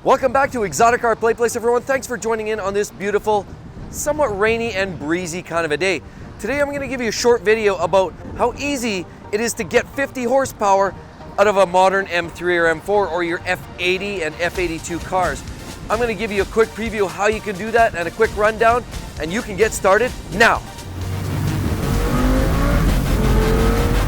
Welcome back to Exotic Car Play Place, everyone. Thanks for joining in on this beautiful, somewhat rainy and breezy kind of a day. Today I'm going to give you a short video about how easy it is to get 50 horsepower out of a modern M3 or M4 or your F80 and F82 cars. I'm going to give you a quick preview of how you can do that and a quick rundown, and you can get started now.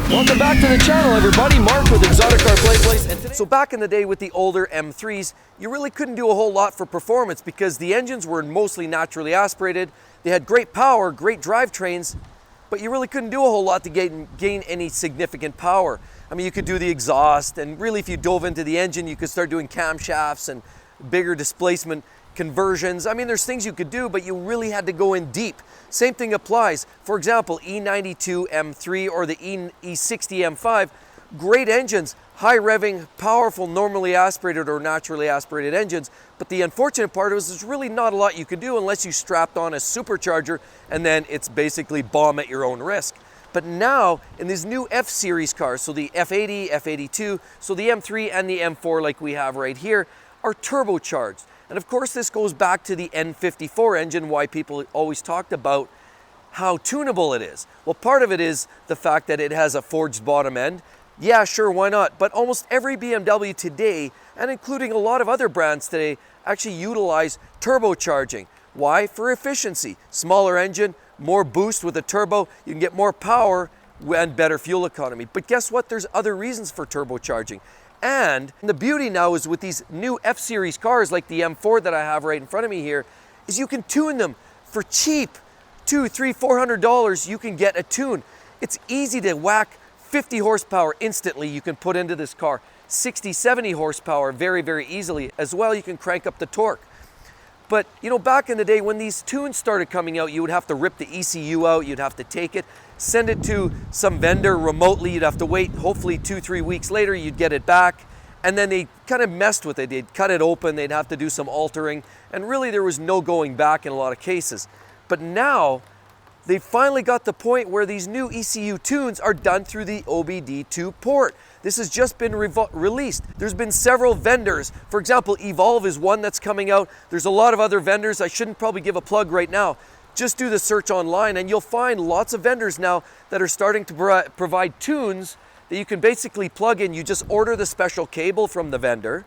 Welcome back to the channel, everybody. Mark with Exotic Car Play Place. And today, so back in the day with the older M3s, you really couldn't do a whole lot for performance because the engines were mostly naturally aspirated. They had great power, great drivetrains, but you really couldn't do a whole lot to gain any significant power. I mean, you could do the exhaust, and really if you dove into the engine, you could start doing camshafts and bigger displacement conversions. I mean, there's things you could do, but you really had to go in deep. Same thing applies. For example, E92 M3 or the E60 M5, great engines, high revving, powerful, normally aspirated or naturally aspirated engines. But the unfortunate part is there's really not a lot you can do unless you strapped on a supercharger, and then it's basically bomb at your own risk. But now in these new F series cars, so the F80, F82, so the M3 and the M4 like we have right here, are turbocharged. And of course this goes back to the N54 engine, why people always talked about how tunable it is. Well, part of it is the fact that it has a forged bottom end. Yeah, sure, why not? But almost every BMW today, and including a lot of other brands today, actually utilize turbocharging. Why? For efficiency. Smaller engine, more boost with a turbo, you can get more power and better fuel economy. But guess what? There's other reasons for turbocharging. And the beauty now is with these new F-Series cars like the M4 that I have right in front of me here, is you can tune them for cheap. $200, $300, $400, you can get a tune. It's easy to whack 50 horsepower instantly you can put into this car. 60, 70 horsepower very, very easily. As well, you can crank up the torque. But you know, back in the day when these tunes started coming out, you would have to rip the ECU out, you'd have to take it, send it to some vendor remotely, you'd have to wait, hopefully 2-3 weeks later, you'd get it back. And then they kind of messed with it. They'd cut it open, they'd have to do some altering, and really there was no going back in a lot of cases. But now, they finally got the point where these new ECU tunes are done through the OBD2 port. This has just been released. There's been several vendors. For example, Evolve is one that's coming out. There's a lot of other vendors. I shouldn't probably give a plug right now. Just do the search online and you'll find lots of vendors now that are starting to provide tunes that you can basically plug in. You just order the special cable from the vendor.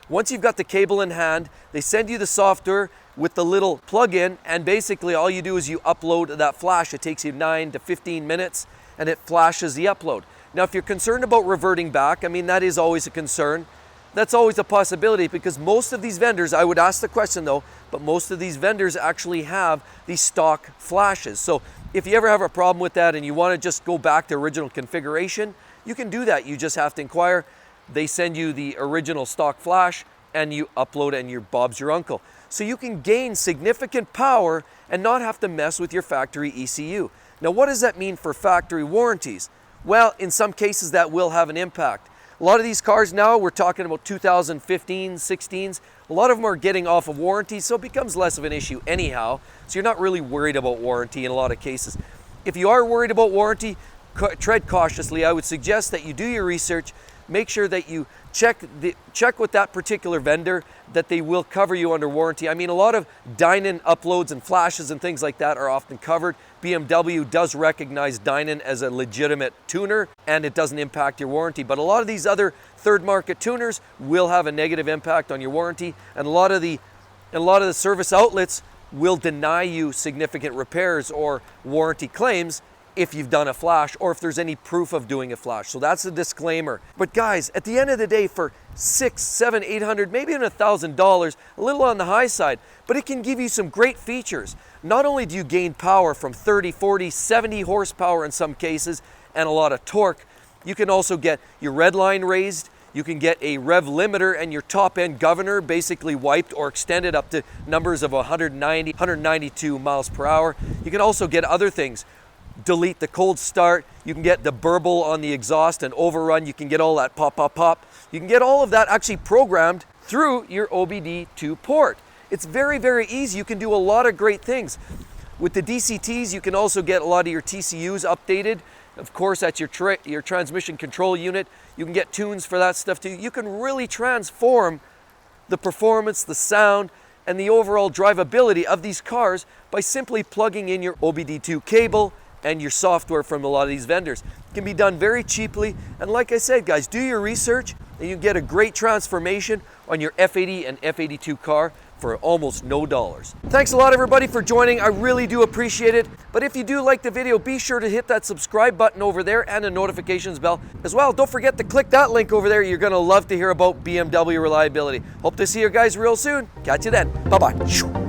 Once you've got the cable in hand, they send you the software with the little plug-in, and basically all you do is you upload that flash. It takes you 9 to 15 minutes and it flashes the upload. Now if you're concerned about reverting back, I mean that is always a concern. That's always a possibility because most of these vendors, I would ask the question though, but most of these vendors actually have these stock flashes. So if you ever have a problem with that and you want to just go back to original configuration, you can do that. You just have to inquire. They send you the original stock flash and you upload it and your Bob's your uncle. So you can gain significant power and not have to mess with your factory ECU. Now what does that mean for factory warranties? Well, in some cases that will have an impact. A lot of these cars now, we're talking about 2015, 16s, a lot of them are getting off of warranty, so it becomes less of an issue anyhow. So you're not really worried about warranty in a lot of cases. If you are worried about warranty, tread cautiously. I would suggest that you do your research, make sure that you check with that particular vendor that they will cover you under warranty. I mean, a lot of Dynon uploads and flashes and things like that are often covered. BMW does recognize Dynon as a legitimate tuner and it doesn't impact your warranty. But a lot of these other third market tuners will have a negative impact on your warranty, and a lot of the service outlets will deny you significant repairs or warranty claims if you've done a flash or if there's any proof of doing a flash. So that's a disclaimer. But guys, at the end of the day, for $600, $700, $800, maybe even $1,000, a little on the high side, but it can give you some great features. Not only do you gain power from 30, 40, 70 horsepower in some cases and a lot of torque, you can also get your red line raised, you can get a rev limiter and your top end governor basically wiped or extended up to numbers of 190, 192 miles per hour. You can also get other things. Delete the cold start, you can get the burble on the exhaust and overrun, you can get all that pop, pop, pop. You can get all of that actually programmed through your OBD2 port. It's very, very easy. You can do a lot of great things. With the DCTs, you can also get a lot of your TCUs updated. Of course, that's your transmission control unit. You can get tunes for that stuff too. You can really transform the performance, the sound, and the overall drivability of these cars by simply plugging in your OBD2 cable and your software from a lot of these vendors. It can be done very cheaply, and like I said, guys, do your research and you get a great transformation on your F80 and F82 car for almost no dollars. Thanks a lot, everybody, for joining. I really do appreciate it. But if you do like the video, be sure to hit that subscribe button over there and the notifications bell as well. Don't forget to click that link over there. You're gonna love to hear about BMW reliability. Hope to see you guys real soon. Catch you then. Bye-bye.